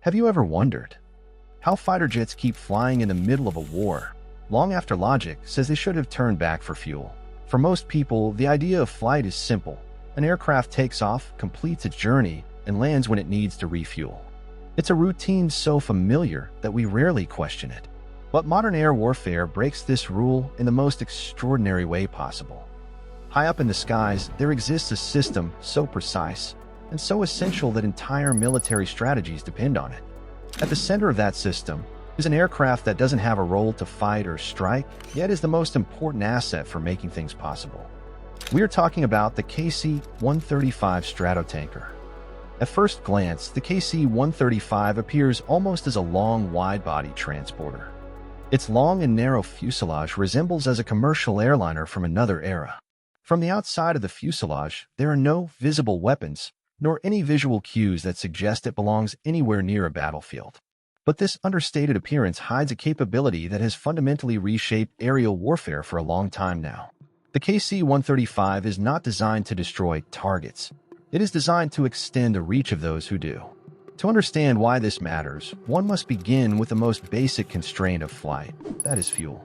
Have you ever wondered how fighter jets keep flying in the middle of a war, long after logic says they should have turned back for fuel? For most people, the idea of flight is simple. An aircraft takes off, completes its journey, and lands when it needs to refuel. It's a routine so familiar that we rarely question it. But modern air warfare breaks this rule in the most extraordinary way possible. High up in the skies, there exists a system so precise and so essential that entire military strategies depend on it. At the center of that system is an aircraft that doesn't have a role to fight or strike, yet is the most important asset for making things possible. We are talking about the KC-135 Stratotanker. At first glance, the KC-135 appears almost as a long, wide-body transporter. Its long and narrow fuselage resembles as a commercial airliner from another era. From the outside of the fuselage, there are no visible weapons, nor any visual cues that suggest it belongs anywhere near a battlefield. But this understated appearance hides a capability that has fundamentally reshaped aerial warfare for a long time now. The KC-135 is not designed to destroy targets. It is designed to extend the reach of those who do. To understand why this matters, one must begin with the most basic constraint of flight, that is fuel.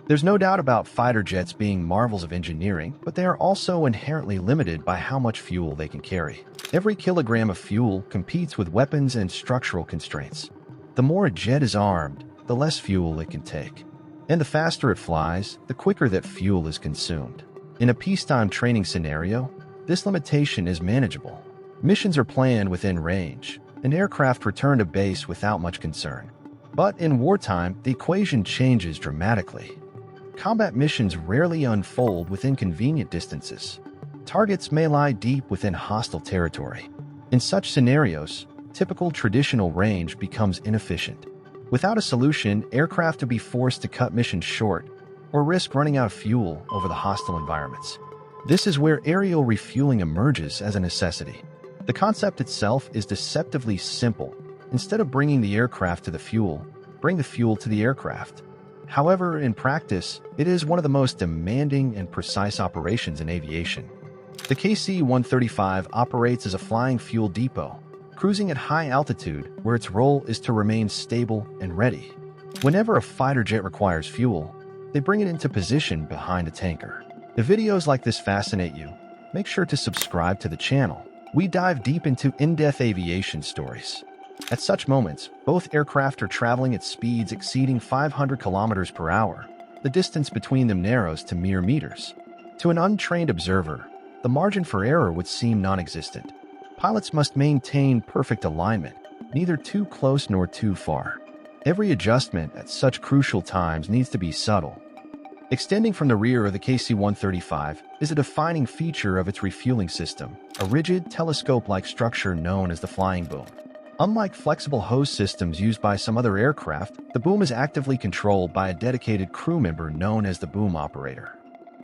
There's no doubt about fighter jets being marvels of engineering, but they are also inherently limited by how much fuel they can carry. Every kilogram of fuel competes with weapons and structural constraints. The more a jet is armed, the less fuel it can take. And the faster it flies, the quicker that fuel is consumed. In a peacetime training scenario, this limitation is manageable. Missions are planned within range, and aircraft return to base without much concern. But in wartime, the equation changes dramatically. Combat missions rarely unfold within convenient distances. Targets may lie deep within hostile territory. In such scenarios, typical traditional range becomes inefficient. Without a solution, aircraft will be forced to cut missions short or risk running out of fuel over the hostile environments. This is where aerial refueling emerges as a necessity. The concept itself is deceptively simple. Instead of bringing the aircraft to the fuel, bring the fuel to the aircraft. However, in practice, it is one of the most demanding and precise operations in aviation. The KC-135 operates as a flying fuel depot, cruising at high altitude where its role is to remain stable and ready. Whenever a fighter jet requires fuel, they bring it into position behind a tanker. If videos like this fascinate you, make sure to subscribe to the channel. We dive deep into in-depth aviation stories. At such moments, both aircraft are traveling at speeds exceeding 500 kilometers per hour. The distance between them narrows to mere meters. To an untrained observer, the margin for error would seem non-existent. Pilots must maintain perfect alignment, neither too close nor too far. Every adjustment at such crucial times needs to be subtle. Extending from the rear of the KC-135 is a defining feature of its refueling system, a rigid, telescope-like structure known as the flying boom. Unlike flexible hose systems used by some other aircraft, the boom is actively controlled by a dedicated crew member known as the boom operator.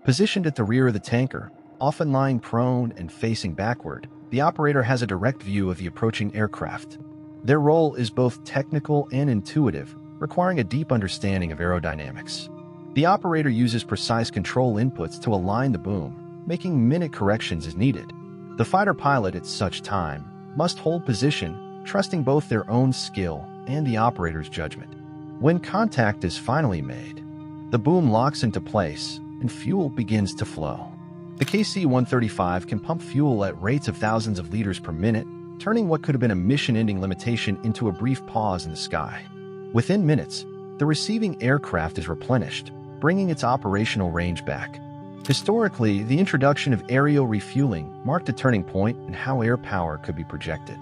Positioned at the rear of the tanker, often lying prone and facing backward, the operator has a direct view of the approaching aircraft. Their role is both technical and intuitive, requiring a deep understanding of aerodynamics. The operator uses precise control inputs to align the boom, making minute corrections as needed. The fighter pilot at such time must hold position, trusting both their own skill and the operator's judgment. When contact is finally made, the boom locks into place and fuel begins to flow. The KC-135 can pump fuel at rates of thousands of liters per minute, turning what could have been a mission-ending limitation into a brief pause in the sky. Within minutes, the receiving aircraft is replenished, bringing its operational range back. Historically, the introduction of aerial refueling marked a turning point in how air power could be projected.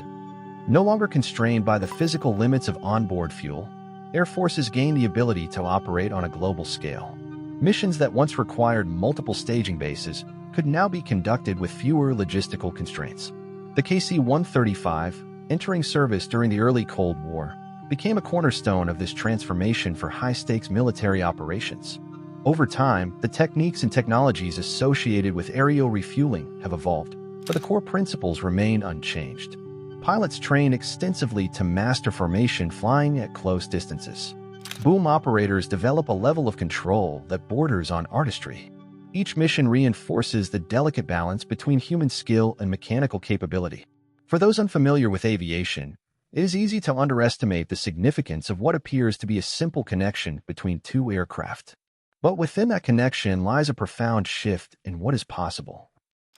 No longer constrained by the physical limits of onboard fuel, air forces gained the ability to operate on a global scale. Missions that once required multiple staging bases could now be conducted with fewer logistical constraints. The KC-135, entering service during the early Cold War, became a cornerstone of this transformation for high-stakes military operations. Over time, the techniques and technologies associated with aerial refueling have evolved, but the core principles remain unchanged. Pilots train extensively to master formation flying at close distances. Boom operators develop a level of control that borders on artistry. Each mission reinforces the delicate balance between human skill and mechanical capability. For those unfamiliar with aviation, It is easy to underestimate the significance of what appears to be a simple connection between two aircraft. But within that connection lies a profound shift in what is possible.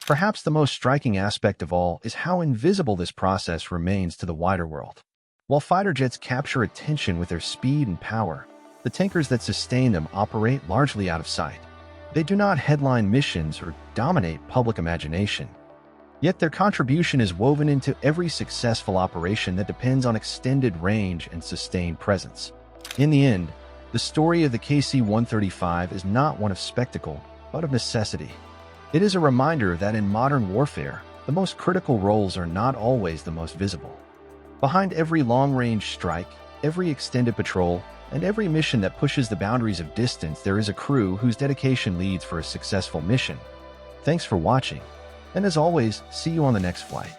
Perhaps the most striking aspect of all is how invisible this process remains to the wider world. While fighter jets capture attention with their speed and power, the tankers that sustain them operate largely out of sight. They do not headline missions or dominate public imagination. Yet their contribution is woven into every successful operation that depends on extended range and sustained presence. In the end, the story of the KC-135 is not one of spectacle, but of necessity. It is a reminder that in modern warfare, the most critical roles are not always the most visible. Behind every long-range strike, every extended patrol, and every mission that pushes the boundaries of distance, there is a crew whose dedication leads for a successful mission. Thanks for watching. And as always, see you on the next flight.